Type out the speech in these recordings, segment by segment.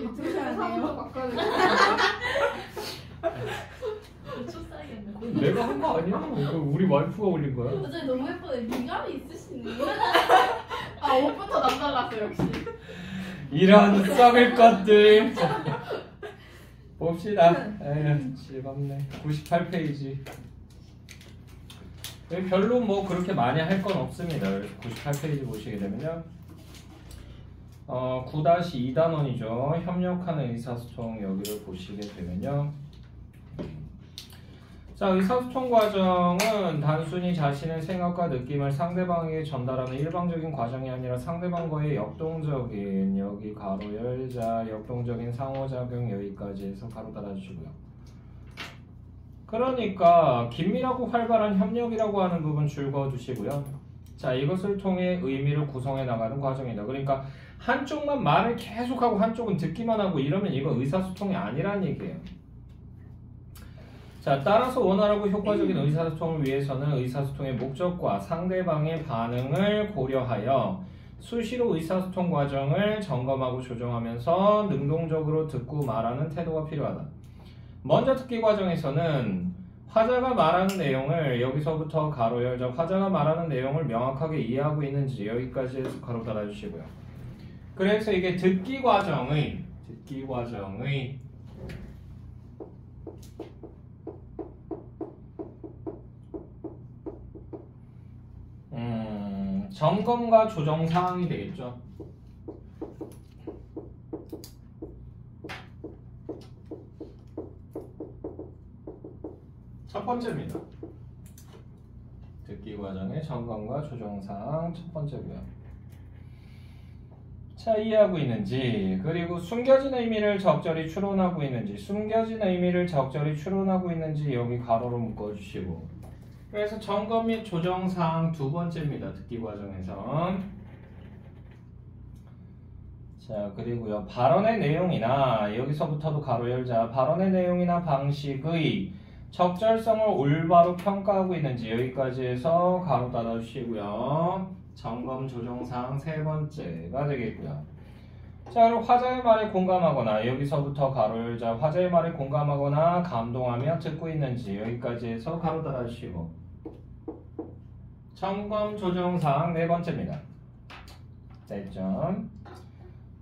유튜브에서 바꿔야 돼. 초 내가 한 거 아니야? 우리 와이프가 올린 거야. 어제 너무 예쁘네. 미감이 있으시네. 아 옷부터 남달랐어 역시. 이런 썩을 것들. 봅시다. 에휴, 즐겁네. 98페이지. 별로 뭐 그렇게 많이 할 건 없습니다. 98페이지 보시게 되면요. 9-2단원이죠. 협력하는 의사소통 여기를 보시게 되면요. 자, 의사소통 과정은 단순히 자신의 생각과 느낌을 상대방에게 전달하는 일방적인 과정이 아니라 상대방과의 역동적인, 여기 가로 열자, 역동적인 상호작용 여기까지 해서 가로 닫아주시고요. 그러니까 긴밀하고 활발한 협력이라고 하는 부분 줄 그어두시고요. 자, 이것을 통해 의미를 구성해 나가는 과정이다. 그러니까 한쪽만 말을 계속하고 한쪽은 듣기만 하고 이러면 이거 의사소통이 아니란 얘기예요. 자, 따라서 원활하고 효과적인 의사소통을 위해서는 의사소통의 목적과 상대방의 반응을 고려하여 수시로 의사소통 과정을 점검하고 조정하면서 능동적으로 듣고 말하는 태도가 필요하다. 먼저 듣기 과정에서는 화자가 말하는 내용을 여기서부터 가로 열자 화자가 말하는 내용을 명확하게 이해하고 있는지 여기까지 해서 가로 닫아주시고요. 그래서 이게 듣기 과정의 점검과 조정 사항이 되겠죠. 첫 번째입니다. 듣기 과정의 점검과 조정 사항 첫 번째고요. 자, 이해하고 있는지, 그리고 숨겨진 의미를 적절히 추론하고 있는지, 여기 가로로 묶어주시고. 그래서 점검 및 조정 사항 두 번째입니다. 듣기 과정에서. 자, 그리고요. 발언의 내용이나, 여기서부터도 가로 열자, 발언의 내용이나 방식의 적절성을 올바로 평가하고 있는지 여기까지 해서 가로 닫아주시고요. 점검 조정사항 세 번째가 되겠고요. 자, 그리고 화자의 말에 공감하거나 여기서부터 가로 열자 화자의 말에 공감하거나 감동하며 듣고 있는지 여기까지 해서 가로 닫아주시고 점검 조정사항 네 번째입니다. 됐죠?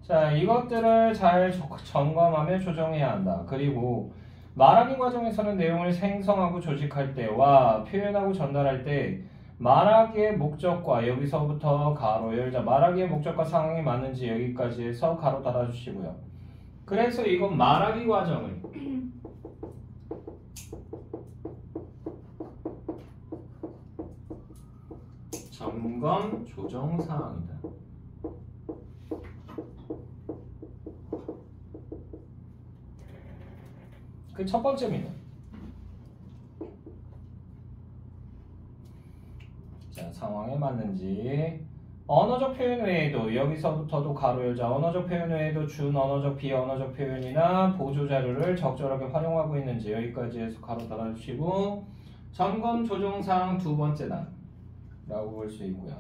자, 이것들을 잘 점검하며 조정해야 한다. 그리고 말하기 과정에서는 내용을 생성하고 조직할 때와 표현하고 전달할 때 말하기의 목적과 여기서부터 가로 열자 말하기의 목적과 상황이 맞는지 여기까지 해서 가로 닫아주시고요. 그래서 이건 말하기 과정을 점검 조정 사항이다. 그 첫 번째입니다. 자, 상황에 맞는지 언어적 표현 외에도 여기서부터도 가로 열자 언어적 표현 외에도 준언어적 비언어적 표현이나 보조 자료를 적절하게 활용하고 있는지 여기까지 해서 가로 닫아주시고 점검 조정사항 두 번째다 라고 볼 수 있고요.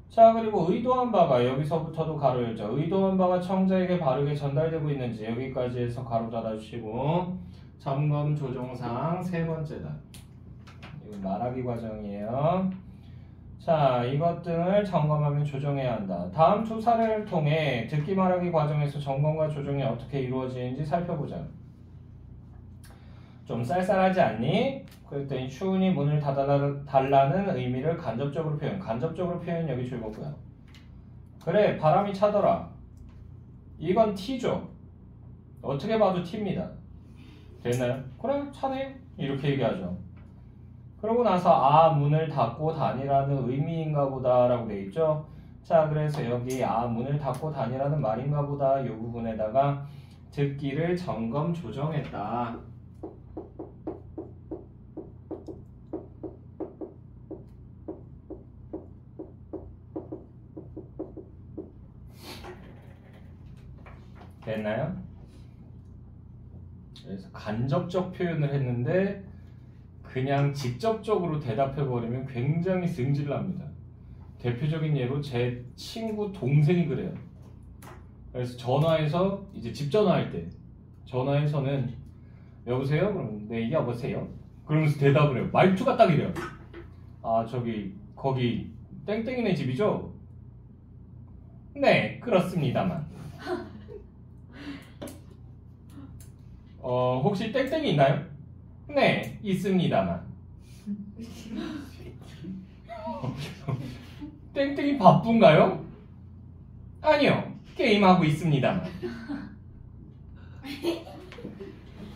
자, 그리고 의도한 바가 여기서부터도 가로 열자 의도한 바가 청자에게 바르게 전달되고 있는지 여기까지 해서 가로 닫아주시고 점검 조정사항 세 번째다. 이건 말하기 과정이에요. 자, 이것 등을 점검하며 조정해야 한다. 다음 두 사례를 통해 듣기 말하기 과정에서 점검과 조정이 어떻게 이루어지는지 살펴보자. 좀 쌀쌀하지 않니? 그랬더니 추운이 문을 닫아달라는 의미를 간접적으로 표현 여기 줄거고요. 그래, 바람이 차더라. 이건 T죠. 어떻게 봐도 T입니다. 됐나요? 그래, 차네. 이렇게 얘기하죠. 그러고 나서 문을 닫고 다니라는 의미인가 보다 라고 돼 있죠. 자, 그래서 여기 문을 닫고 다니라는 말인가 보다 이 부분에다가 듣기를 점검 조정했다. 됐나요? 그래서 간접적 표현을 했는데 그냥 직접적으로 대답해버리면 굉장히 승질납니다. 대표적인 예로 제 친구 동생이 그래요. 그래서 전화해서 이제 집 전화할 때 전화해서는 여보세요? 그럼 네 여보세요? 그러면서 대답을 해요. 말투가 딱 이래요. 아 저기 거기 땡땡이네 집이죠? 네 그렇습니다만 혹시 땡땡이 있나요? 네 있습니다만 땡땡이 바쁜가요? 아니요 게임하고 있습니다만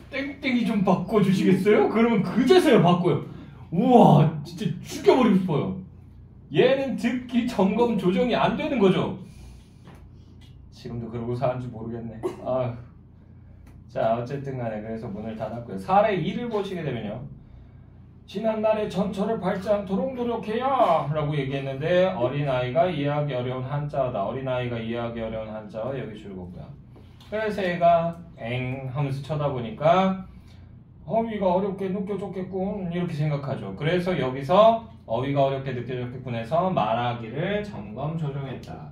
땡땡이 좀 바꿔주시겠어요? 그러면 그제서야 바꿔요. 우와 진짜 죽여버리고 싶어요. 얘는 듣기 점검 조정이 안 되는 거죠. 지금도 그러고 사는지 모르겠네. 아휴. 자 어쨌든 간에 그래서 문을 닫았고요. 사례 2를 보시게 되면요. 지난날에 전철을 밟지 않도록 노력해야 라고 얘기했는데 어린아이가 이해하기 어려운 한자어다. 어린아이가 이해하기 어려운 한자어 여기 줄거고요. 그래서 얘가 엥 하면서 쳐다보니까 어휘가 어렵게 느껴졌겠군 이렇게 생각하죠. 그래서 여기서 어휘가 어렵게 느껴졌겠군 해서 말하기를 점검 조정했다.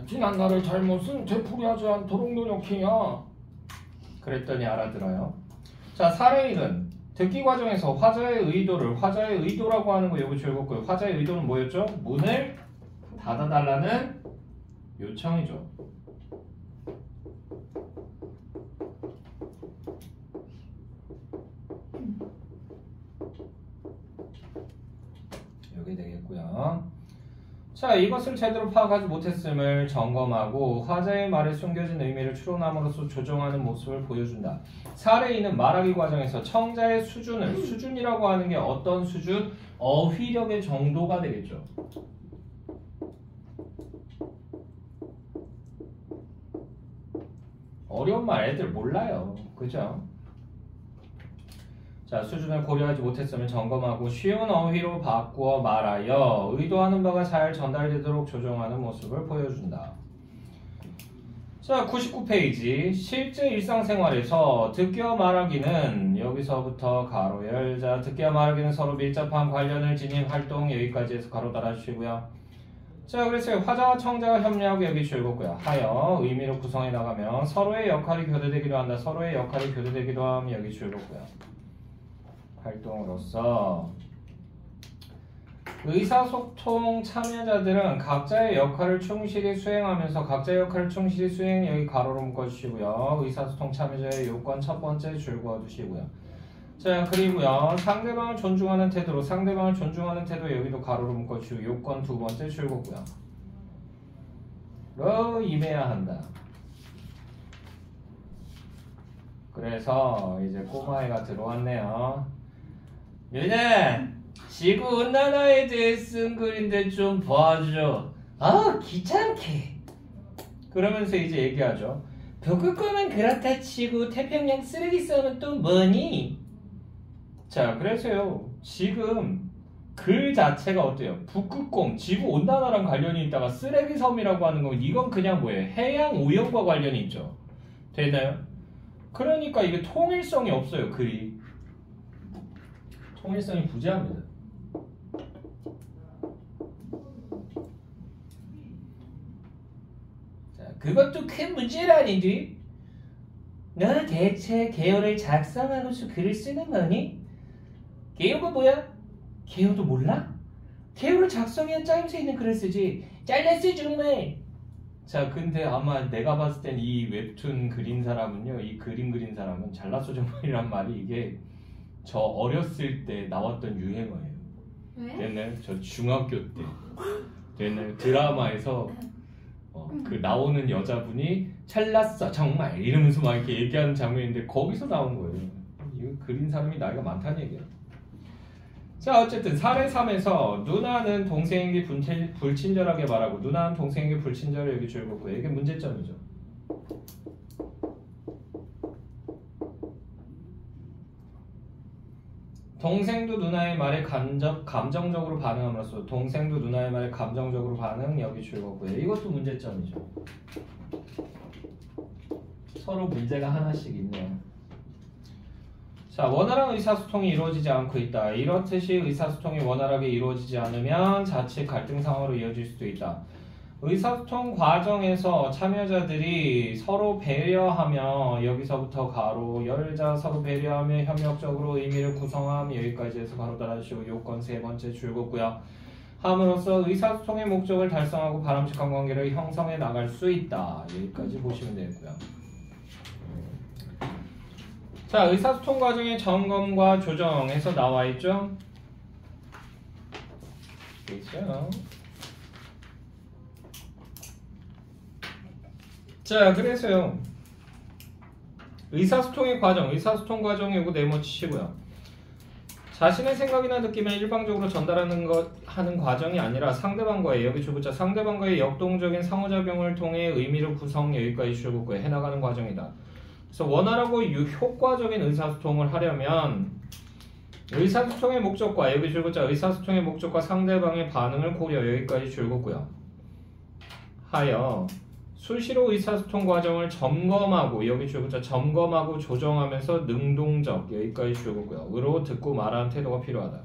지난날의 잘못은 되풀이하지 않도록 노력해야 그랬더니 알아들어요. 자 사례 1은 듣기 과정에서 화자의 의도라고 하는 거 여기 줄였고요. 화자의 의도는 뭐였죠? 문을 닫아달라는 요청이죠. 여기 되겠고요. 자 이것을 제대로 파악하지 못했음을 점검하고 화자의 말에 숨겨진 의미를 추론함으로써 조정하는 모습을 보여준다. 사례 2는 말하기 과정에서 청자의 수준이라고 하는 게 어떤 수준? 어휘력의 정도가 되겠죠. 어려운 말 애들 몰라요. 그죠? 자, 수준을 고려하지 못했음을 점검하고 쉬운 어휘로 바꾸어 말하여 의도하는 바가 잘 전달되도록 조정하는 모습을 보여준다. 자, 99페이지 실제 일상생활에서 듣기와 말하기는 여기서부터 가로 열자 듣기와 말하기는 서로 밀접한 관련을 지닌 활동 여기까지 해서 가로 달아주시고요. 자, 그래서 화자와 청자가 협력하고 여기 줄거고요. 하여 의미로 구성해 나가면 서로의 역할이 교대되기도 한다. 서로의 역할이 교대되기도 하면 여기 줄거고요. 활동으로서 의사소통 참여자들은 각자의 역할을 충실히 수행하면서 각자의 역할을 충실히 수행 여기 가로로 묶어주시고요. 의사소통 참여자의 요건 첫 번째 줄 그어두시고요. 자 그리고요 상대방을 존중하는 태도로 상대방을 존중하는 태도 여기도 가로로 묶어주시고 요건 두 번째 줄 거고요. 로 임해야 한다. 그래서 이제 꼬마애가 들어왔네요. 유나 지구온난화에 대해 쓴 글인데 좀 봐줘. 아 귀찮게. 그러면서 이제 얘기하죠. 북극곰은 그렇다 치고 태평양 쓰레기 섬은 또 뭐니? 자 그래서요 지금 글 자체가 어때요? 북극곰 지구온난화랑 관련이 있다가 쓰레기 섬이라고 하는 건 이건 그냥 뭐예요? 해양 오염과 관련이 있죠. 되나요? 그러니까 이게 통일성이 없어요 글이. 통일성이 부재합니다. 자, 그것도 큰 문제라니지. 너 대체 개요를 작성하고서 글을 쓰는 거니? 개요가 뭐야? 개요도 몰라? 개요를 작성해야 짜임새 있는 글을 쓰지. 잘났어 정말. 자, 근데 아마 내가 봤을 땐 이 웹툰 그린 사람은요, 이 그림 그린 사람은 잘났어 정말이란 말이 이게 저 어렸을 때 나왔던 유행어예요. 왜? 됐나요? 저 중학교 때 됐나요? 드라마에서 그 나오는 여자분이 잘났어 정말 이러면서 막 이렇게 얘기하는 장면인데 거기서 나온 거예요. 이거 그린 사람이 나이가 많다는 얘기야. 자 어쨌든 사례 3에서 누나는 동생에게 불친절하게 말하고 누나는 동생에게 불친절을 여기 줄거고 이게 문제점이죠. 동생도 누나의 말에 감정적으로 반응함으로써 동생도 누나의 말에 감정적으로 반응 여기 줄거고요. 이것도 문제점이죠. 서로 문제가 하나씩 있네요. 자, 원활한 의사소통이 이루어지지 않고 있다. 이렇듯이 의사소통이 원활하게 이루어지지 않으면 자칫 갈등 상황으로 이어질 수도 있다. 의사소통 과정에서 참여자들이 서로 배려하며 여기서부터 가로 열자 서로 배려하며 협력적으로 의미를 구성함 여기까지 해서 가로 달아주시고 요건 세 번째 줄긋고요. 함으로써 의사소통의 목적을 달성하고 바람직한 관계를 형성해 나갈 수 있다. 여기까지 보시면 되고요. 자, 의사소통 과정의 점검과 조정에서 나와 있죠? 그렇죠? 자, 그래서요. 의사소통의 과정, 의사소통 과정 요거 네모치시고요. 자신의 생각이나 느낌을 일방적으로 전달하는 하는 과정이 아니라 상대방과의 여기 주부자 상대방과의 역동적인 상호작용을 통해 의미를 구성 여기까지 줄긋고 해나가는 과정이다. 그래서 원활하고 효과적인 의사소통을 하려면 의사소통의 목적과 여기 줄긋자 의사소통의 목적과 상대방의 반응을 고려 여기까지 줄긋고요. 하여 수시로 의사소통 과정을 점검하고 여기 줄긋자 점검하고 조정하면서 능동적 여기까지 줄긋고요. 의로 듣고 말하는 태도가 필요하다.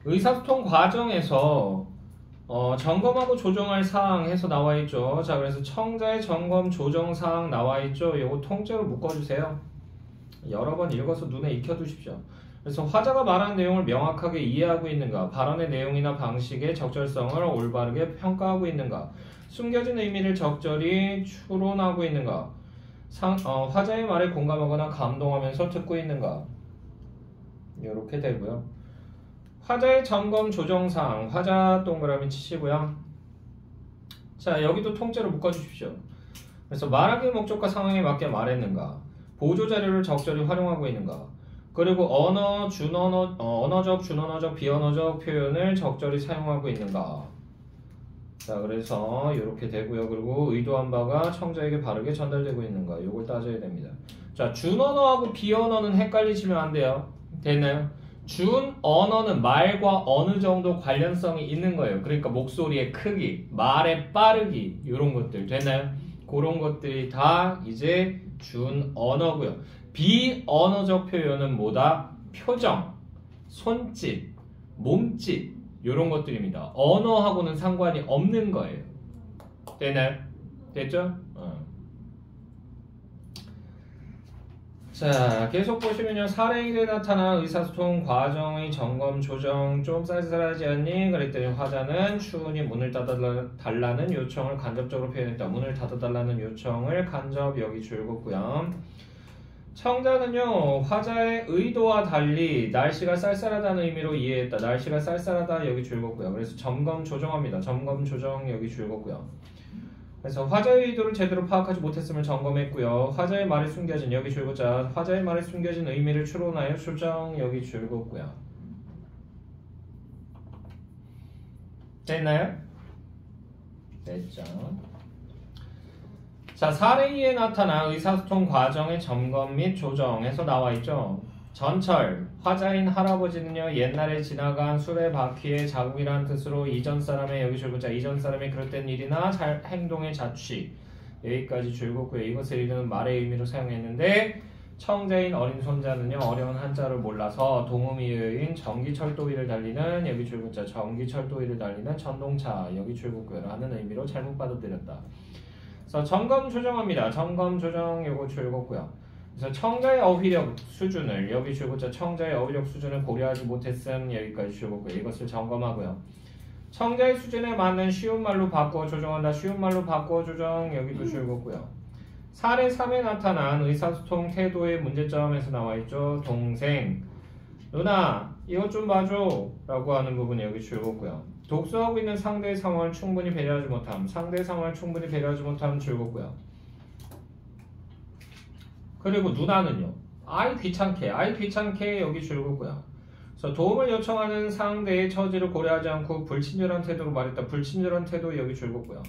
의사소통 과정에서 점검하고 조정할 사항 해서 나와 있죠. 자, 그래서 청자의 점검 조정 사항 나와 있죠. 이거 통째로 묶어주세요. 여러 번 읽어서 눈에 익혀두십시오. 그래서 화자가 말하는 내용을 명확하게 이해하고 있는가, 발언의 내용이나 방식의 적절성을 올바르게 평가하고 있는가, 숨겨진 의미를 적절히 추론하고 있는가, 화자의 말에 공감하거나 감동하면서 듣고 있는가, 이렇게 되고요. 화자의 점검 조정사항, 화자 동그라미 치시고요. 자, 여기도 통째로 묶어주십시오. 그래서 말하기의 목적과 상황에 맞게 말했는가, 보조자료를 적절히 활용하고 있는가, 그리고 언어적, 준언어적, 비언어적 표현을 적절히 사용하고 있는가. 자, 그래서 이렇게 되고요. 그리고 의도한 바가 청자에게 바르게 전달되고 있는가. 요걸 따져야 됩니다. 자, 준언어하고 비언어는 헷갈리시면 안 돼요. 됐나요? 준언어는 말과 어느 정도 관련성이 있는 거예요. 그러니까 목소리의 크기, 말의 빠르기 이런 것들 됐나요? 그런 것들이 다 이제 준언어고요. 비언어적 표현은 뭐다? 표정, 손짓, 몸짓 이런 것들입니다. 언어하고는 상관이 없는 거예요. 되나요? 됐죠? 자, 계속 보시면요. 사례 1에 나타난 의사소통 과정의 점검, 조정 좀 쌀쌀하지 않니? 그랬더니 화자는 추운이 문을 닫아달라는 요청을 간접적으로 표현했다. 문을 닫아달라는 요청을 간접 여기 줄긋고요. 청자는요. 화자의 의도와 달리 날씨가 쌀쌀하다는 의미로 이해했다. 날씨가 쌀쌀하다 여기 줄긋고요. 그래서 점검, 조정합니다. 점검, 조정 여기 줄긋고요. 그래서 화자의 의도를 제대로 파악하지 못했음을 점검했고요. 화자의 말에 숨겨진 여기 줄긋자 화자의 말에 숨겨진 의미를 추론하여 조정 여기 줄긋고요. 됐나요? 됐죠. 자, 사례 2에 나타난 의사소통 과정의 점검 및 조정에서 나와 있죠. 전철, 화자인 할아버지는요 옛날에 지나간 수레바퀴의 자국이라는 뜻으로 이전 사람의 여기 줄긋자 이전 사람의 그릇된 일이나 행동의 자취 여기까지 줄긋고요. 이것을 이르는 말의 의미로 사용했는데 청자인 어린 손자는요 어려운 한자를 몰라서 동음이어인 전기철도위를 달리는 여기 줄긋자 전기철도위를 달리는 전동차 여기 줄긋고요 라는 의미로 잘못 받아들였다. 그래서 점검 조정합니다. 점검 조정 요거 줄긋고요. 그래서 청자의 어휘력 수준을 여기 줄긋자 청자의 어휘력 수준을 고려하지 못했음 여기까지 줄긋고요. 이것을 점검하고요. 청자의 수준에 맞는 쉬운 말로 바꾸어 조정한다. 쉬운 말로 바꾸어 조정 여기도 줄긋고요. 사례 3에 나타난 의사소통 태도의 문제점에서 나와 있죠. 동생, 누나 이것 좀 봐줘 라고 하는 부분 여기 줄긋고요. 독서하고 있는 상대의 상황을 충분히 배려하지 못함. 상대의 상황을 충분히 배려하지 못함 줄긋고요. 그리고 누나는요. 아이 귀찮게 여기 줄긋고요. 그래서 도움을 요청하는 상대의 처지를 고려하지 않고 불친절한 태도로 말했다. 불친절한 태도 여기 줄긋고요.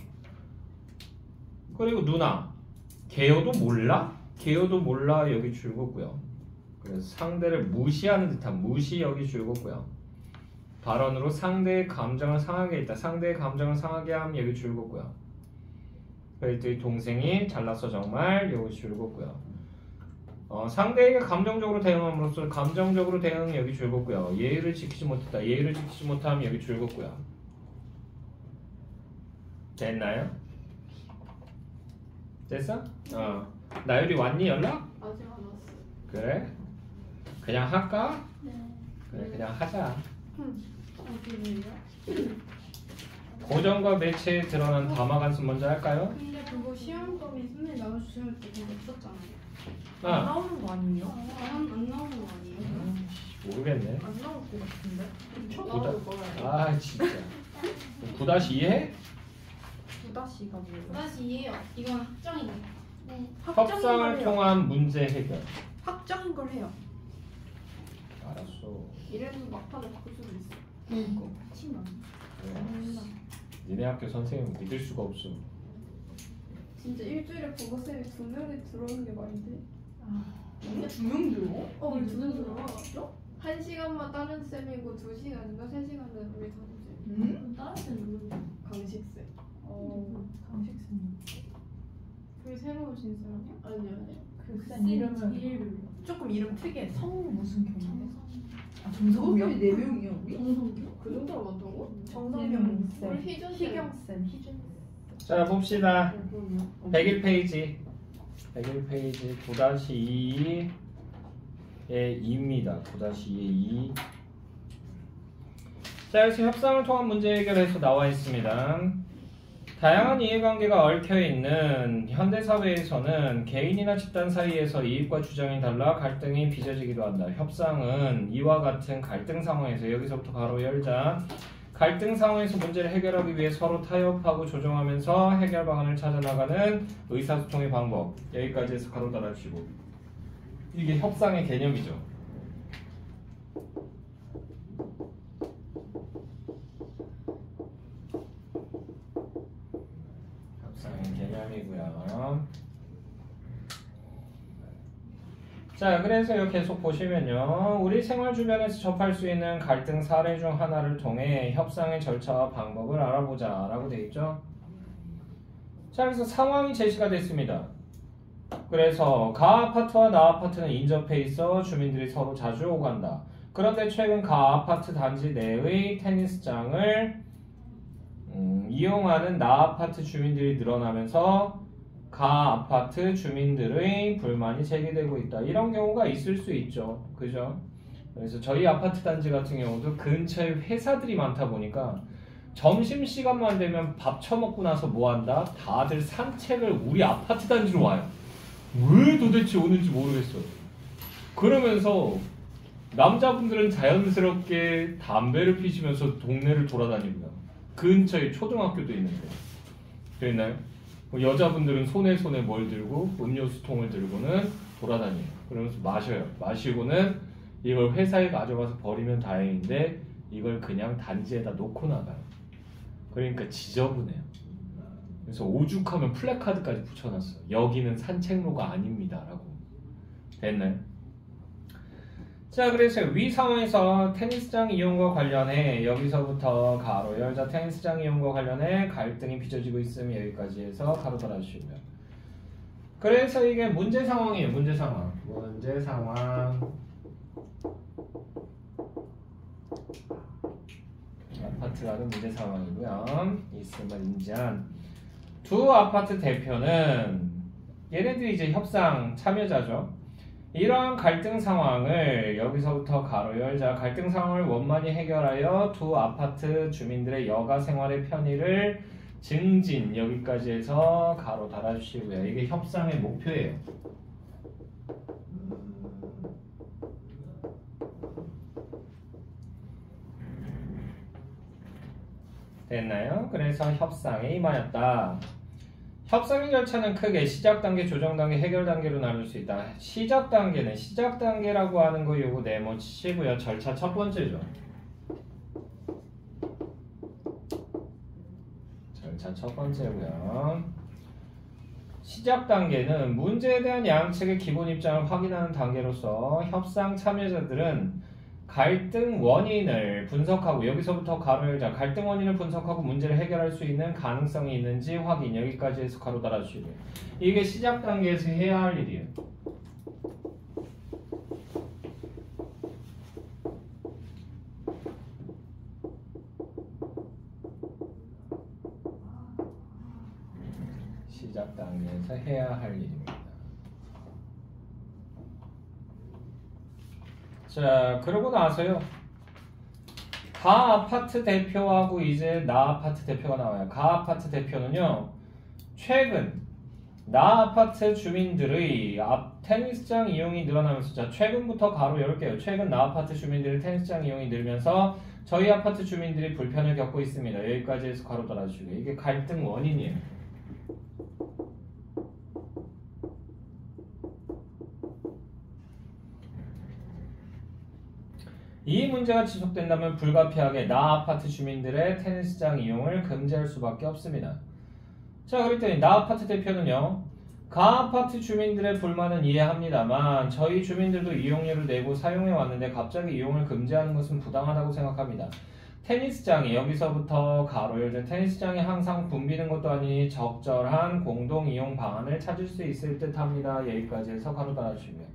그리고 누나 개요도 몰라? 개요도 몰라 여기 줄긋고요. 그래서 상대를 무시하는 듯한 무시 여기 줄긋고요. 발언으로 상대의 감정을 상하게 했다. 상대의 감정을 상하게 함 여기 줄긋고요. 그랬더니 동생이 잘났어 정말 여기 줄긋고요. 상대에게 감정적으로 대응함으로써 감정적으로 대응이 여기 줄었고요. 예의를 지키지 못했다. 예의를 지키지 못하면 여기 줄었고요. 됐나요? 됐어? 나율이 왔니 연락? 아직 안 왔어. 그래? 그냥 할까? 네. 그래 그냥 하자. 어디를요? 고정과 매체에 드러난 담화관습 먼저 할까요? 근데 그거 시험범위 선생님 나눠주실 때 그거 없었잖아요. 안 아 나오는 거 아니에요? 안 나오는 거 아니에요? 모르겠네. 안 나올 것 같은데? 초 구다- 나올 거야. 아 진짜 9-2 해? 9-2가 뭐예요? 다시 이해요. 이건 확정이에요. 네. 협상을 통한 문제 해결. 확정인 걸 해요. 알았어. 이래서 막판에 바꿀 수도 있어. 이거 친구. 그래. 니네 학교 선생님 믿을 수가 없어. 진짜 일주일에 국어쌤이 2명이 들어오는 게 말이 돼? 근데 2명 들어? 우리 2명 들어와. 1시간만 다른 쌤이고 2시간인가 3시간은 우리 다른 쌤. 응? 다른 데는 누구예요? 강식쌤. 강식스님. 그게 새로 오신 쌤 아니야? 아니야. 그쌤 이름은 이해를. 조금 이름 특이해. 성 무슨 경이에요? 아, 정성경. 정성경? 4명이요 우리? 정성경? 그 정도로 많다고? 정성경 우리 쌤, 희준 쌤. 희경 쌤, 희준 자 봅시다. 그러면 101페이지 101페이지 9-2의 2입니다. 9-2의 2. 자 여기서 협상을 통한 문제 해결에서 나와 있습니다. 다양한 이해관계가 얽혀있는 현대사회에서는 개인이나 집단 사이에서 이익과 주장이 달라 갈등이 빚어지기도 한다. 협상은 이와 같은 갈등 상황에서 여기서부터 가로 열자 갈등 상황에서 문제를 해결하기 위해 서로 타협하고 조정하면서 해결 방안을 찾아나가는 의사소통의 방법. 여기까지 해서 가로 달아주시고 이게 협상의 개념이죠. 협상의 개념이고요. 자, 그래서 여기 계속 보시면요. 우리 생활 주변에서 접할 수 있는 갈등 사례 중 하나를 통해 협상의 절차와 방법을 알아보자 라고 되어 있죠. 자, 그래서 상황이 제시가 됐습니다. 그래서 가 아파트와 나 아파트는 인접해 있어 주민들이 서로 자주 오간다. 그런데 최근 가 아파트 단지 내의 테니스장을 이용하는 나 아파트 주민들이 늘어나면서 가 아파트 주민들의 불만이 제기되고 있다. 이런 경우가 있을 수 있죠. 그죠? 그래서 저희 아파트 단지 같은 경우도 근처에 회사들이 많다 보니까 점심시간만 되면 밥 처먹고 나서 뭐 한다? 다들 산책을 우리 아파트 단지로 와요. 왜 도대체 오는지 모르겠어. 그러면서 남자분들은 자연스럽게 담배를 피시면서 동네를 돌아다니고요. 근처에 초등학교도 있는데. 됐나요? 여자분들은 손에 뭘 들고 음료수통을 들고는 돌아다녀요. 그러면서 마셔요. 마시고는 이걸 회사에 가져가서 버리면 다행인데 이걸 그냥 단지에다 놓고 나가요. 그러니까 지저분해요. 그래서 오죽하면 플래카드까지 붙여놨어요. 여기는 산책로가 아닙니다 라고. 됐나요? 자, 그래서 위 상황에서 테니스장 이용과 관련해 여기서부터 가로 열자 테니스장 이용과 관련해 갈등이 빚어지고 있으면 여기까지 해서 가로 달아주시고요. 그래서 이게 문제 상황이에요. 문제 상황. 문제 상황. 아파트라는 문제 상황이고요. 있음을 인지한 두 아파트 대표는 얘네들이 이제 협상 참여자죠. 이러한 갈등 상황을 여기서부터 가로 열자 갈등 상황을 원만히 해결하여 두 아파트 주민들의 여가 생활의 편의를 증진 여기까지 해서 가로 달아주시고요. 이게 협상의 목표예요. 됐나요? 그래서 협상에 임하였다. 협상의 절차는 크게 시작 단계, 조정 단계, 해결 단계로 나눌 수 있다. 시작 단계는 시작 단계라고 하는 거 요거 네모 치시고요. 절차 첫 번째죠. 절차 첫 번째고요. 시작 단계는 문제에 대한 양측의 기본 입장을 확인하는 단계로서 협상 참여자들은 갈등 원인을 분석하고 여기서부터 가로 열자 갈등 원인을 분석하고 문제를 해결할 수 있는 가능성이 있는지 확인 여기까지 해서 가로 달아주시고요. 이게 시작 단계에서 해야 할 일이에요. 시작 단계에서 해야 할 일입니다. 자, 그러고 나서요. 가 아파트 대표하고 이제 나 아파트 대표가 나와요. 가 아파트 대표는요. 최근 나 아파트 주민들의 테니스장 이용이 늘어나면서 자, 최근부터 가로 열게요. 최근 나 아파트 주민들의 테니스장 이용이 늘면서 저희 아파트 주민들이 불편을 겪고 있습니다. 여기까지 해서 가로 달아주시고요. 이게 갈등 원인이에요. 이 문제가 지속된다면 불가피하게 나 아파트 주민들의 테니스장 이용을 금지할 수밖에 없습니다. 자, 그랬더니 나 아파트 대표는요. 가 아파트 주민들의 불만은 이해합니다만 저희 주민들도 이용료를 내고 사용해 왔는데 갑자기 이용을 금지하는 것은 부당하다고 생각합니다. 테니스장이 여기서부터 가로 열자 테니스장이 항상 붐비는 것도 아니니 적절한 공동 이용 방안을 찾을 수 있을 듯합니다. 여기까지 해서 가로 달아주시고요.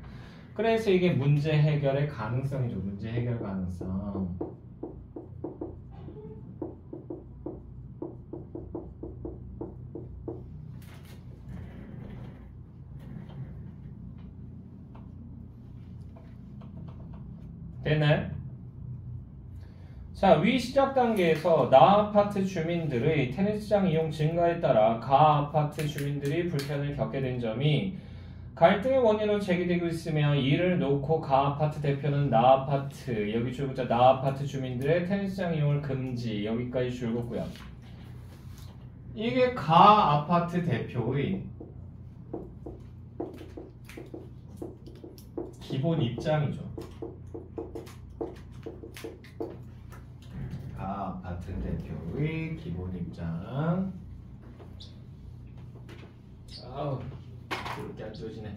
그래서 이게 문제 해결의 가능성이죠. 문제 해결 가능성. 됐나요? 자, 위 시작 단계에서 나 아파트 주민들의 테니스장 이용 증가에 따라 가 아파트 주민들이 불편을 겪게 된 점이 갈등의 원인으로 제기되고 있으며 이를 놓고 가 아파트 대표는 나 아파트 여기 줄붙자 나 아파트 주민들의 테니스장 이용을 금지 여기까지 줄긋고요. 이게 가 아파트 대표의 기본 입장이죠. 가 아파트 대표의 기본 입장. 아우 그렇게 안 좋아지네.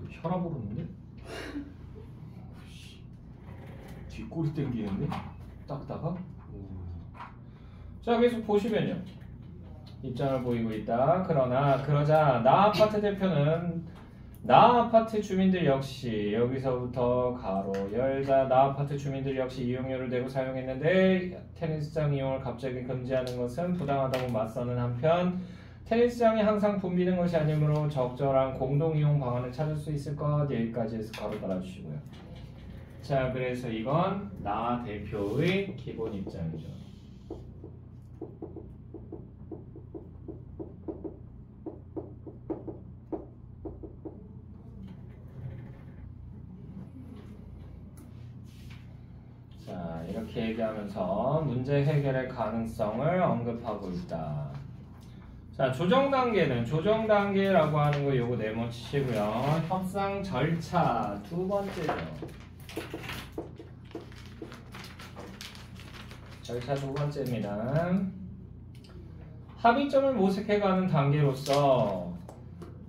혈압 오르는데? 뒷골이 땡기는데? 닦다가? 자, 계속 보시면요. 입장을 보이고 있다. 그러자 나 아파트 대표는 나 아파트 주민들 역시 여기서부터 가로 열자 나 아파트 주민들 역시 이용료를 내고 사용했는데 테니스장 이용을 갑자기 금지하는 것은 부당하다고 맞서는 한편 테니스장이 항상 붐비는 것이 아니므로 적절한 공동 이용 방안을 찾을 수 있을 것 여기까지 해서 가로 달아주시고요. 자, 그래서 이건 나 대표의 기본 입장이죠. 자, 이렇게 얘기하면서 문제 해결의 가능성을 언급하고 있다. 자, 조정 단계라고 하는 거 요거 네모치시고요. 협상 절차 두 번째죠. 절차 두 번째입니다. 합의점을 모색해가는 단계로서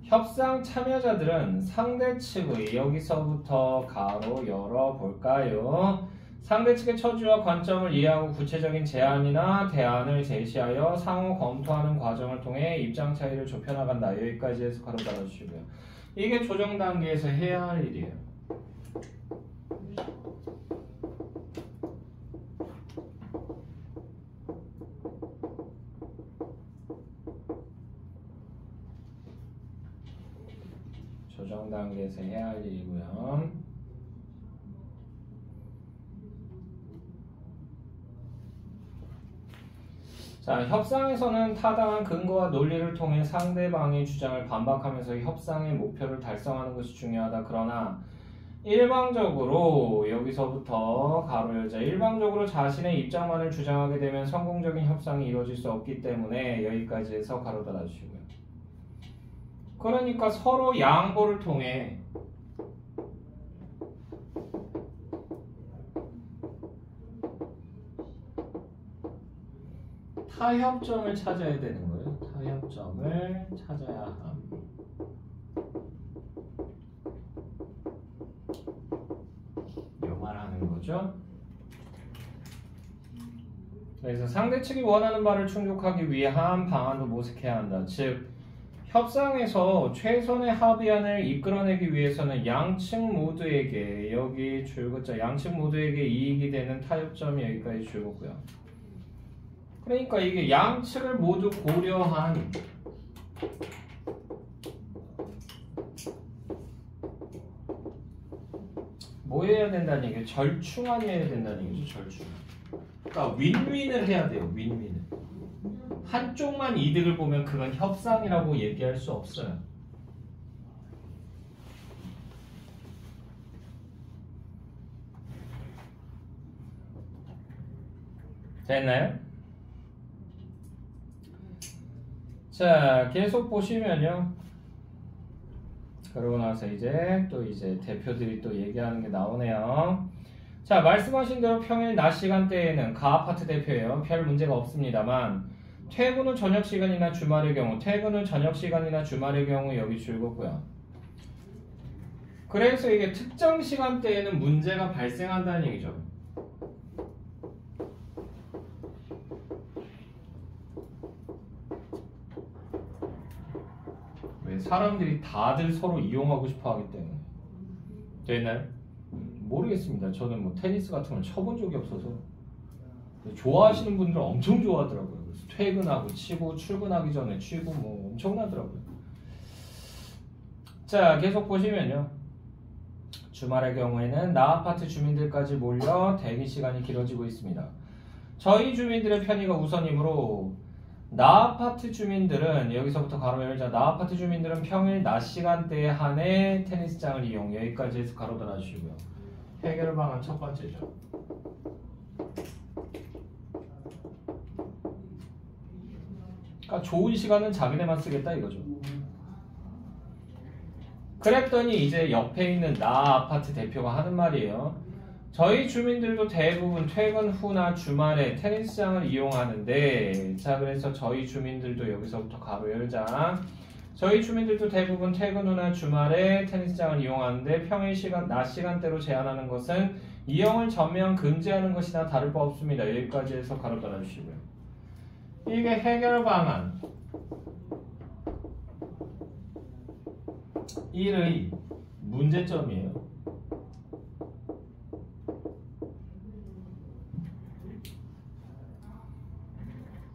협상 참여자들은 상대 측의 여기서부터 가로 열어볼까요? 상대 측의 처지와 관점을 이해하고 구체적인 제안이나 대안을 제시하여 상호 검토하는 과정을 통해 입장 차이를 좁혀나간다. 여기까지 해서 가로 달아주시고요. 이게 조정 단계에서 해야 할 일이에요. 조정 단계에서 해야 할 일이고요. 자, 협상에서는 타당한 근거와 논리를 통해 상대방의 주장을 반박하면서 협상의 목표를 달성하는 것이 중요하다. 그러나 일방적으로 여기서부터 가로 열자 일방적으로 자신의 입장만을 주장하게 되면 성공적인 협상이 이루어질 수 없기 때문에 여기까지 해서 가로 달아주시고요. 그러니까 서로 양보를 통해 타협점을 찾아야 되는 거예요. 타협점을 찾아야 함. 요 말하는 거죠. 그래서 상대 측이 원하는 바를 충족하기 위한 방안도 모색해야 한다. 즉 협상에서 최선의 합의안을 이끌어내기 위해서는 양측 모두에게 여기 줄긋자 양측 모두에게 이익이 되는 타협점이 여기까지 줄고요. 그러니까 이게 양측을 모두 고려한 뭐 해야 된다는 얘기예요? 절충안이 해야 된다는 얘기죠. 절충. 그러니까 윈윈을 해야 돼요. 윈윈을. 한쪽만 이득을 보면 그건 협상이라고 얘기할 수 없어요. 됐나요? 자, 계속 보시면요. 그러고 나서 이제 대표들이 또 얘기하는 게 나오네요. 자, 말씀하신 대로 평일 낮 시간대에는 가 아파트 대표예요. 별 문제가 없습니다만 퇴근 후 저녁 시간이나 주말의 경우 여기 줄거고요. 그래서 이게 특정 시간대에는 문제가 발생한다는 얘기죠. 왜? 사람들이 다들 서로 이용하고 싶어 하기 때문에. 됐나요? 모르겠습니다. 저는 뭐 테니스 같은 걸 쳐본 적이 없어서. 좋아하시는 분들은 엄청 좋아하더라고요. 그래서 퇴근하고 치고 출근하기 전에 치고 뭐 엄청나더라고요. 자, 계속 보시면요. 주말의 경우에는 나 아파트 주민들까지 몰려 대기 시간이 길어지고 있습니다. 저희 주민들의 편의가 우선이므로 나 아파트 주민들은 여기서부터 가로 열자. 나 아파트 주민들은 평일 낮 시간대에 한해 테니스장을 이용. 여기까지 해서 가로 달아주시고요. 해결 방안 첫 번째죠. 그러니까 좋은 시간은 자기네만 쓰겠다 이거죠. 그랬더니 이제 옆에 있는 나 아파트 대표가 하는 말이에요. 저희 주민들도 대부분 퇴근 후나 주말에 테니스장을 이용하는데, 자, 그래서 저희 주민들도 여기서부터 가로 열자. 저희 주민들도 대부분 퇴근 후나 주말에 테니스장을 이용하는데 평일 시간, 낮 시간대로 제한하는 것은 이용을 전면 금지하는 것이나 다를 바 없습니다. 여기까지 해서 가로 달아주시고요. 이게 해결 방안 1의 문제점이에요.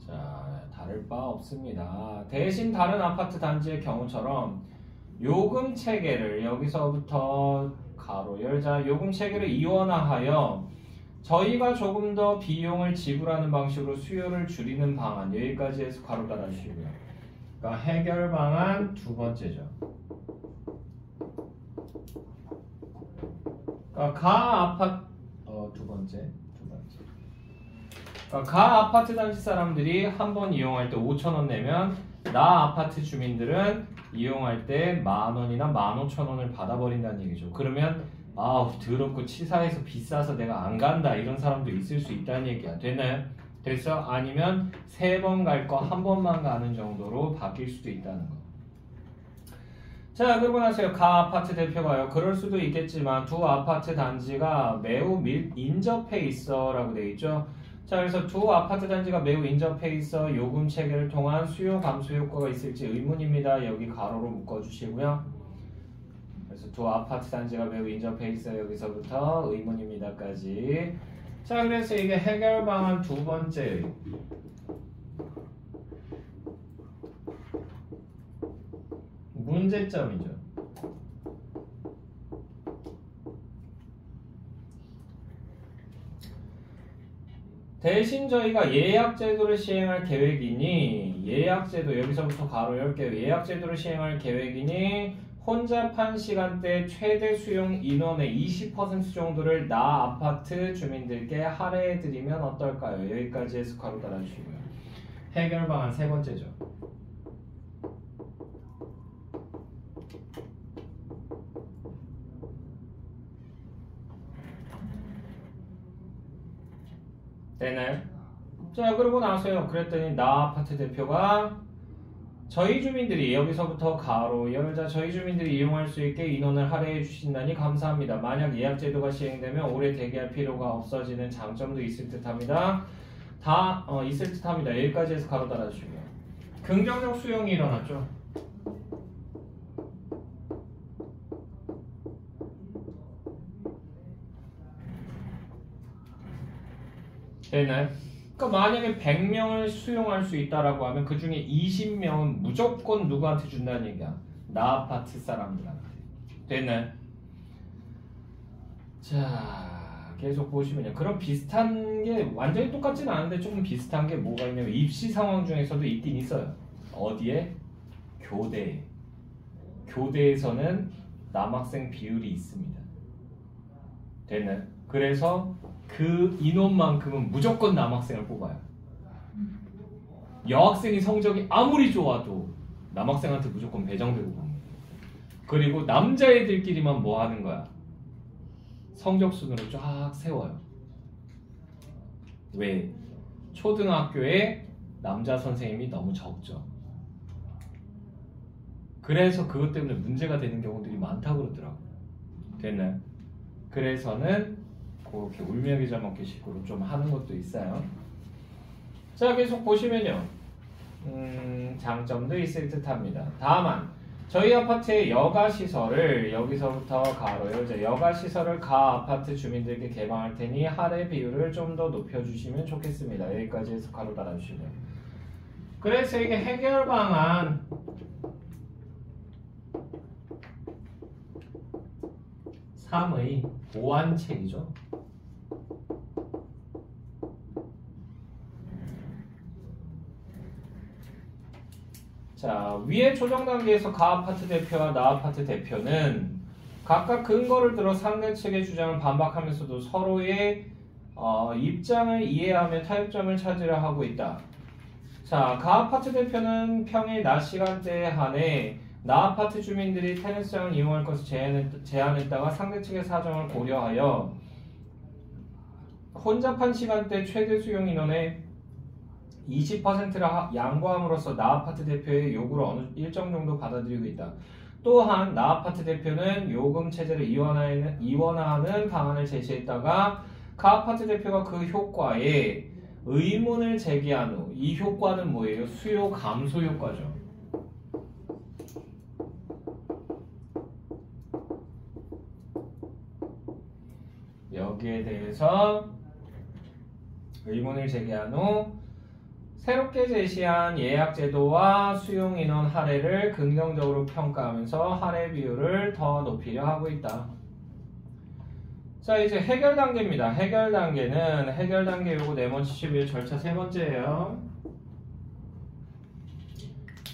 자, 다를 바 없습니다. 대신 다른 아파트 단지의 경우처럼 요금 체계를 여기서부터 가로 열자. 요금 체계를 이원화하여 저희가 조금 더 비용을 지불하는 방식으로 수요를 줄이는 방안. 여기까지 해서 가로 달아주시고요. 그러니까 해결 방안 두 번째죠. 그러니까 두 번째. 그러니까 가 아파트 단지 사람들이 한 번 이용할 때 5,000원 내면 나 아파트 주민들은 이용할 때 10,000원이나 15,000원을 받아버린다는 얘기죠. 그러면 더럽고 치사해서 비싸서 내가 안 간다 이런 사람도 있을 수 있다는 얘기야. 됐나요? 됐어? 아니면 3번 갈 거 한 번만 가는 정도로 바뀔 수도 있다는 거. 자, 그러고 나서요. 가 아파트 대표가요. 그럴 수도 있겠지만 두 아파트 단지가 매우 인접해 있어 라고 되어 있죠. 자, 그래서 두 아파트 단지가 매우 인접해 있어 요금 체계를 통한 수요 감소 효과가 있을지 의문입니다. 여기 가로로 묶어주시고요. 그래서 두 아파트 단지가 매우 인접해 있어 여기서부터 의문입니다까지. 자, 그래서 이게 해결 방안 두 번째. 문제점이죠. 대신 저희가 예약제도를 시행할 계획이니 예약제도 여기서부터 가로 열게요. 예약제도를 시행할 계획이니 혼잡한 시간대 최대 수용 인원의 20% 정도를 나 아파트 주민들께 할애해드리면 어떨까요? 여기까지 해서 가로 달아주시고요. 해결 방안 세 번째죠. 되나요? 자, 그러고 나서요. 그랬더니 나 아파트 대표가 저희 주민들이 여기서부터 가로 열자. 저희 주민들이 이용할 수 있게 인원을 할애해 주신다니 감사합니다. 만약 예약 제도가 시행되면 오래 대기할 필요가 없어지는 장점도 있을 듯합니다. 있을 듯합니다. 여기까지 해서 가로 달아주시고요. 긍정적 수용이 일어났죠. 되나요? 그러니까 만약에 100명을 수용할 수 있다라고 하면 그 중에 20명은 무조건 누구한테 준다는 얘기야? 나 아파트 사람들한테. 되나요? 자, 계속 보시면요. 그럼 비슷한 게 완전히 똑같지는 않은데 조금 비슷한 게 뭐가 있냐면 입시 상황 중에서도 있긴 있어요. 어디에? 교대. 교대에서는 남학생 비율이 있습니다. 되나요? 그래서 그 인원만큼은 무조건 남학생을 뽑아요. 여학생이 성적이 아무리 좋아도 남학생한테 무조건 배정되고 봅니다. 그리고 남자애들끼리만 뭐 하는 거야? 성적 순으로 쫙 세워요. 왜? 초등학교에 남자 선생님이 너무 적죠. 그래서 그것 때문에 문제가 되는 경우들이 많다고 그러더라고요. 됐나요? 그래서는 그렇게 울며 겨자 먹기 식으로 좀 하는 것도 있어요. 자, 계속 보시면요. 장점도 있을 듯 합니다. 다만 저희 아파트의 여가시설을 여기서부터 가로요. 이제 여가시설을 가 아파트 주민들께 개방할 테니 할애 비율을 좀 더 높여주시면 좋겠습니다. 여기까지 해서 가로 달아주시고요. 그래서 이게 해결 방안 (3의) 보완책이죠. 자, 위에 조정 단계에서 가 아파트 대표와 나 아파트 대표는 각각 근거를 들어 상대 측의 주장을 반박하면서도 서로의 입장을 이해하며 타협점을 찾으려 하고 있다. 자, 가 아파트 대표는 평일 낮 시간대에 한해 나 아파트 주민들이 테니스장을 이용할 것을 제안했다가 상대 측의 사정을 고려하여 혼잡한 시간대 최대 수용 인원의 20%를 양보함으로써 나 아파트 대표의 요구를 어느 일정 정도 받아들이고 있다. 또한 나 아파트 대표는 요금 체제를 이원화하는 방안을 제시했다가 가 아파트 대표가 그 효과에 의문을 제기한 후 이 효과는 뭐예요? 수요 감소 효과죠. 여기에 대해서 의문을 제기한 후 새롭게 제시한 예약 제도와 수용 인원 할애를 긍정적으로 평가하면서 할애 비율을 더 높이려 하고 있다. 자, 이제 해결 단계입니다. 해결 단계는 해결 단계 요거 네모치 11 절차 세 번째예요.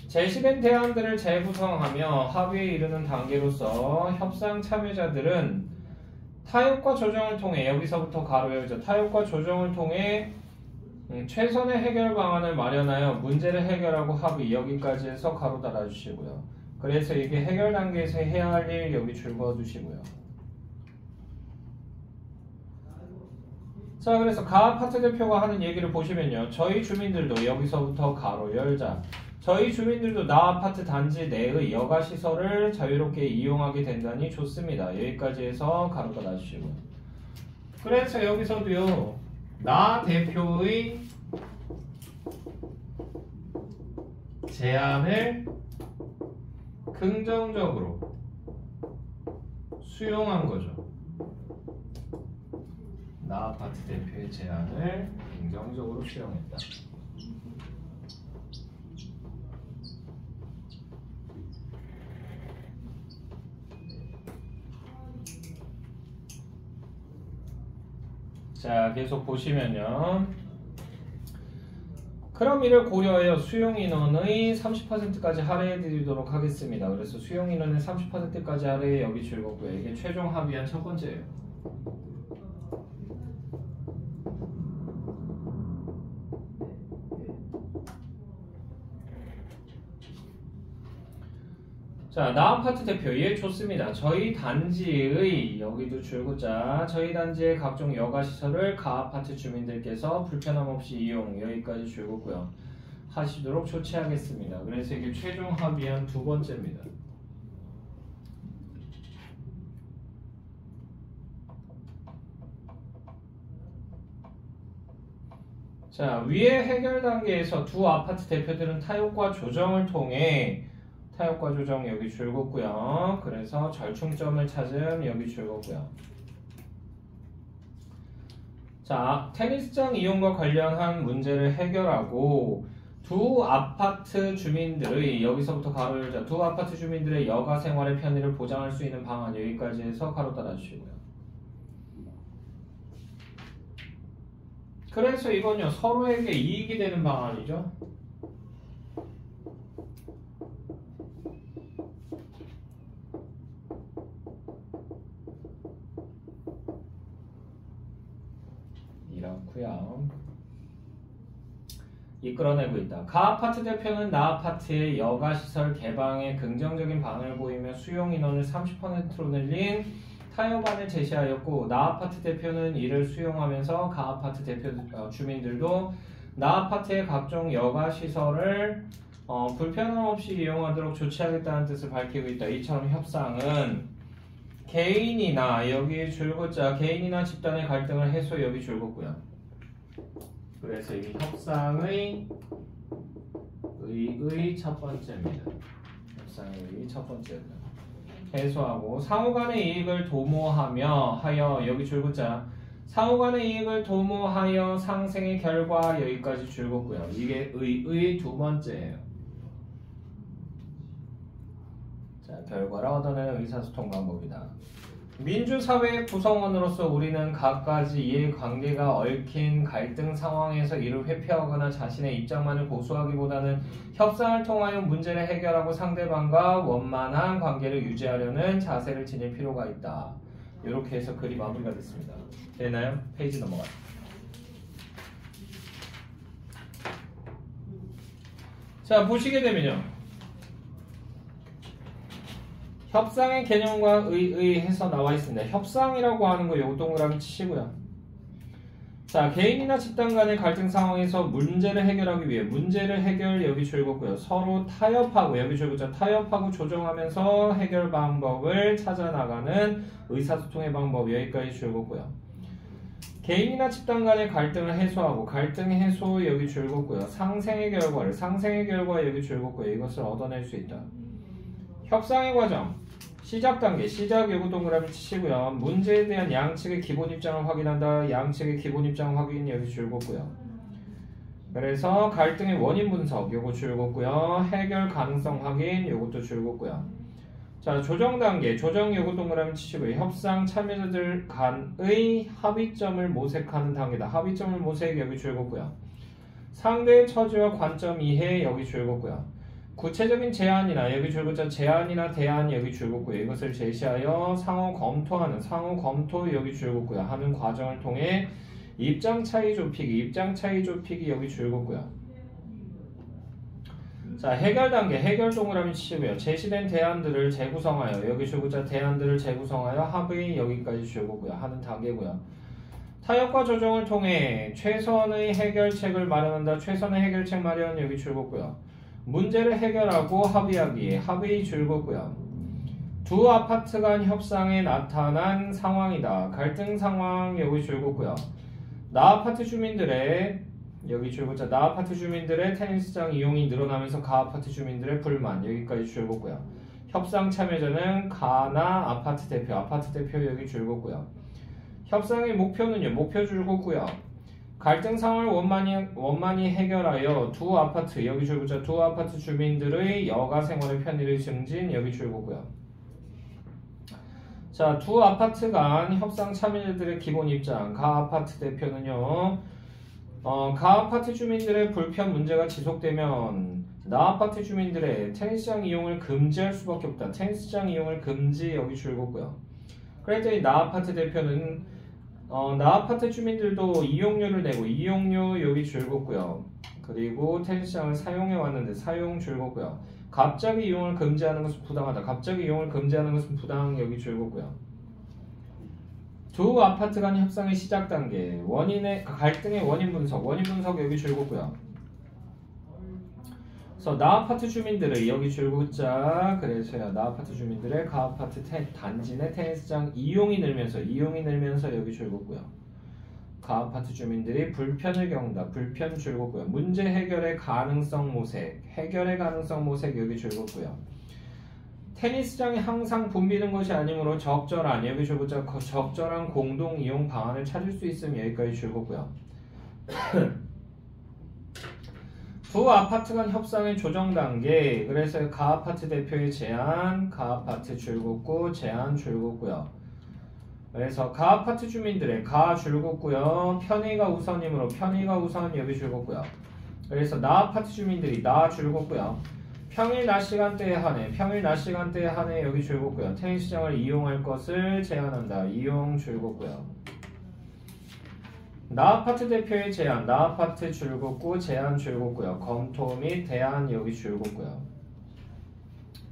제시된 대안들을 재구성하며 합의에 이르는 단계로서 협상 참여자들은 타협과 조정을 통해 여기서부터 가로 열자 타협과 조정을 통해 최선의 해결 방안을 마련하여 문제를 해결하고 합의 여기까지 해서 가로 달아주시고요. 그래서 이게 해결 단계에서 해야 할 일 여기 줄 그어두시고요. 자, 그래서 가 아파트 대표가 하는 얘기를 보시면요. 저희 주민들도 여기서부터 가로 열자. 저희 주민들도 나 아파트 단지 내의 여가시설을 자유롭게 이용하게 된다니 좋습니다. 여기까지 해서 가로 달아주시고요. 그래서 여기서도요. 나 대표의 제안을 긍정적으로 수용한 거죠. 나 아파트 대표의 제안을 긍정적으로 수용했다. 자, 계속 보시면요. 그럼 이를 고려하여 수용 인원의 30%까지 할애해 드리도록 하겠습니다. 그래서 수용 인원의 30%까지 할애해 여기 즐겁고요. 이게 최종 합의한 첫 번째예요. 자, 나 아파트 대표 예 좋습니다. 저희 단지의 여기도 줄긋자 저희 단지의 각종 여가시설을 가 아파트 주민들께서 불편함 없이 이용 여기까지 줄긋고요. 하시도록 조치하겠습니다. 그래서 이게 최종 합의한 두 번째입니다. 자, 위의 해결 단계에서 두 아파트 대표들은 타협과 조정을 통해 타협과 조정 여기 줄긋고요. 그래서 절충점을 찾음 여기 줄긋고요. 자, 테니스장 이용과 관련한 문제를 해결하고 두 아파트 주민들의 여기서부터 가로 열자 두 아파트 주민들의 여가 생활의 편의를 보장할 수 있는 방안 여기까지 해서 가로 따라주시고요. 그래서 이건요 서로에게 이익이 되는 방안이죠. 이렇고요. 이끌어내고 있다. 가 아파트 대표는 나 아파트의 여가시설 개방에 긍정적인 반응을 보이며 수용 인원을 30%로 늘린 타협안을 제시하였고 나 아파트 대표는 이를 수용하면서 가 아파트 대표 주민들도 나 아파트의 각종 여가시설을 불편함 없이 이용하도록 조치하겠다는 뜻을 밝히고 있다. 이처럼 협상은 개인이나 여기 줄긋자 개인이나 집단의 갈등을 해소 여기 줄긋고요. 그래서 이 협상의 의의 첫 번째입니다. 협상의 의의 첫 번째입니다. 해소하고 상호간의 이익을 도모하며 하여 여기 줄긋자 상호간의 이익을 도모하여 상생의 결과 여기까지 줄긋고요. 이게 의의 두 번째예요. 자, 결과를 얻어내는 의사소통 방법이다. 민주사회의 구성원으로서 우리는 갖가지 이해관계가 얽힌 갈등 상황에서 이를 회피하거나 자신의 입장만을 고수하기보다는 협상을 통하여 문제를 해결하고 상대방과 원만한 관계를 유지하려는 자세를 지닐 필요가 있다. 이렇게 해서 글이 마무리가 됐습니다. 되나요? 페이지 넘어가요. 자, 보시게 되면요. 협상의 개념과 의의해서 나와 있습니다. 협상이라고 하는 거 요거 동그라미 치시고요. 자, 개인이나 집단 간의 갈등 상황에서 문제를 해결하기 위해 문제를 해결 여기 줄긋고요. 서로 타협하고 여기 줄긋자 타협하고 조정하면서 해결 방법을 찾아 나가는 의사소통의 방법 여기까지 줄긋고요. 개인이나 집단 간의 갈등을 해소하고 갈등 해소 여기 줄긋고요. 상생의 결과 여기 줄긋고요. 이것을 얻어낼 수 있다. 협상의 과정 시작 단계, 시작 요구 동그라미 치시고요. 문제에 대한 양측의 기본 입장을 확인한다. 양측의 기본 입장 확인 여기 줄긋고요. 그래서 갈등의 원인 분석 요거 줄긋고요. 해결 가능성 확인 요것도 줄긋고요. 자, 조정 단계, 조정 요구 동그라미 치시고요. 협상 참여자들 간의 합의점을 모색하는 단계다. 합의점을 모색 여기 줄긋고요. 상대의 처지와 관점 이해 여기 줄긋고요. 구체적인 제안이나 여기 줄긋자 제안이나 대안 여기 줄긋고요. 이것을 제시하여 상호 검토하는 상호 검토 여기 줄긋고요. 하는 과정을 통해 입장 차이 좁히기 여기 줄긋고요. 자, 해결 단계 해결 동그라미 치시고요. 제시된 대안들을 재구성하여 여기 줄긋자 대안들을 재구성하여 합의 여기까지 줄긋고요. 하는 단계고요. 타협과 조정을 통해 최선의 해결책을 마련한다. 최선의 해결책 마련 여기 줄긋고요. 문제를 해결하고 합의하기 합의 줄긋고요. 두 아파트 간 협상에 나타난 상황이다. 갈등 상황 여기 줄긋고요. 나 아파트 주민들의 여기 줄긋자 나 아파트 주민들의 테니스장 이용이 늘어나면서 가 아파트 주민들의 불만 여기까지 줄긋고요. 협상 참여자는 가나 아파트 대표 여기 줄긋고요. 협상의 목표는요. 목표 줄긋고요. 갈등 상황을 원만히 해결하여 두 아파트 여기 줄긋자 두 아파트 주민들의 여가 생활의 편의를 증진 여기 줄긋고요. 자, 두 아파트 간 협상 참여자들의 기본 입장 가 아파트 대표는요. 가 아파트 주민들의 불편 문제가 지속되면 나 아파트 주민들의 테니스장 이용을 금지할 수밖에 없다. 테니스장 이용을 금지 여기 줄긋고요. 그랬더니 나 아파트 대표는 나 아파트 주민들도 이용료를 내고 이용료 여기 줄긋고요. 그리고 테니스장을 사용해 왔는데 사용 줄긋고요. 갑자기 이용을 금지하는 것은 부당하다. 갑자기 이용을 금지하는 것은 부당 여기 줄긋고요. 두 아파트 간 협상의 시작 단계 갈등의 원인 분석 여기 줄긋고요. 그래서 나 아파트 주민들의 여기 줄긋자 그래서요. 나 아파트 주민들의 가 아파트 단지 내 테니스장 이용이 늘면서 여기 줄긋고요. 가 아파트 주민들이 불편을 겪는다. 불편 줄긋고요. 문제 해결의 가능성 모색 여기 줄긋고요. 테니스장이 항상 붐비는 것이 아니므로 적절한 여기 줄고자 적절한 공동 이용 방안을 찾을 수 있음 여기까지 줄거고요. 두 아파트 간 협상의 조정 단계. 그래서 가 아파트 대표의 제안, 가 아파트 줄긋고 제안 줄긋고요. 그래서 가 아파트 주민들의 가 줄긋고요. 편의가 우선이므로 편의가 우선 여기 줄긋고요. 그래서 나 아파트 주민들이 나 줄긋고요. 평일 낮 시간대에 한해 여기 줄긋고요. 테니스장을 이용할 것을 제안한다. 이용 줄긋고요. 나 아파트 대표의 제안, 나 아파트 줄긋고 제안 줄긋고요. 검토 및 대안 여기 줄긋고요.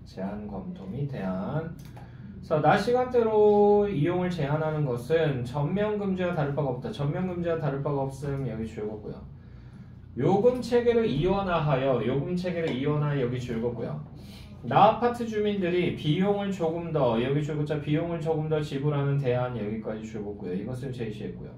제안, 검토 및 대안. 그래서 낮 시간대로 이용을 제한하는 것은 전면 금지와 다를 바가 없다. 전면 금지와 다를 바가 없음 여기 줄긋고요. 요금 체계를 이원화하여 여기 줄긋고요. 나 아파트 주민들이 비용을 조금 더 여기 줄긋자 비용을 조금 더 지불하는 대안 여기까지 줄긋고요. 이것을 제시했고요.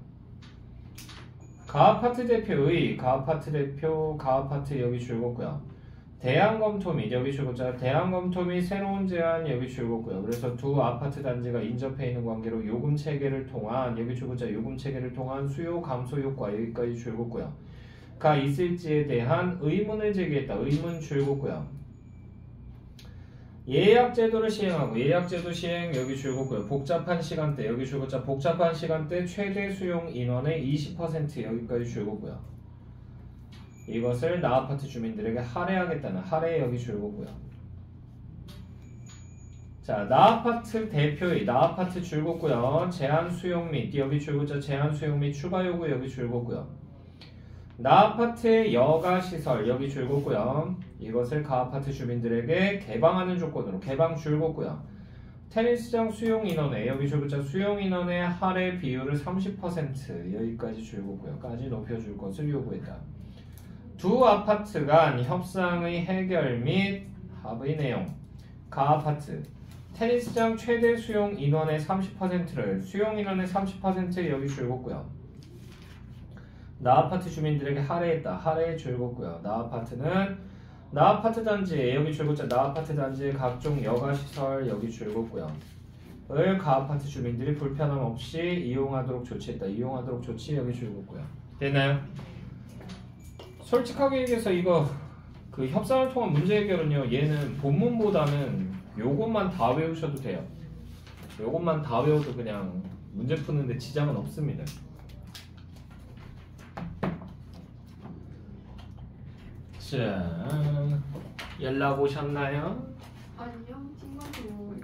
가 아파트 대표의 가 아파트 여기 줄긋고요. 대안 검토 및 여기 줄긋자 대안 검토 및 새로운 제안 여기 줄긋고요. 그래서 두 아파트 단지가 인접해 있는 관계로 요금 체계를 통한 여기 줄긋자 요금 체계를 통한 수요 감소 효과 여기까지 줄긋고요. 가 있을지에 대한 의문을 제기했다. 의문 줄긋고요. 예약제도를 시행하고 예약제도 시행 여기 줄긋고요. 복잡한 시간대 여기 줄긋자 복잡한 시간대 최대 수용 인원의 20% 여기까지 줄긋고요. 이것을 나 아파트 주민들에게 할애하겠다는 할애 여기 줄긋고요. 자, 나 아파트 대표의 나 아파트 줄긋고요. 제한 수용 및 여기 줄긋자 제한 수용 및 추가 요구 여기 줄긋고요. 나 아파트의 여가 시설 여기 줄긋고요. 이것을 가 아파트 주민들에게 개방하는 조건으로 개방 줄긋고요. 테니스장 수용 인원에 여기 줄긋자 수용 인원의 할애 비율을 30% 여기까지 줄긋고요. 까지 높여줄 것을 요구했다. 두 아파트 간 협상의 해결 및 합의 내용. 가 아파트 테니스장 최대 수용 인원의 30%를 수용 인원의 30% 여기 줄긋고요. 나 아파트 주민들에게 할애했다. 할애 줄긋고요. 나 아파트는 나 아파트 단지에 여기 줄긋자 나 아파트 단지의 각종 여가 시설 여기 줄긋고요. 을 가 아파트 주민들이 불편함 없이 이용하도록 조치했다. 이용하도록 조치 여기 줄긋고요. 됐나요? 솔직하게 얘기해서 이거 그 협상을 통한 문제 해결은요. 얘는 본문보다는 요것만 다 외우셔도 돼요. 요것만 다 외워도 그냥 문제 푸는데 지장은 없습니다. 자, 연락 오셨나요? 아니요, 친구한테 뭐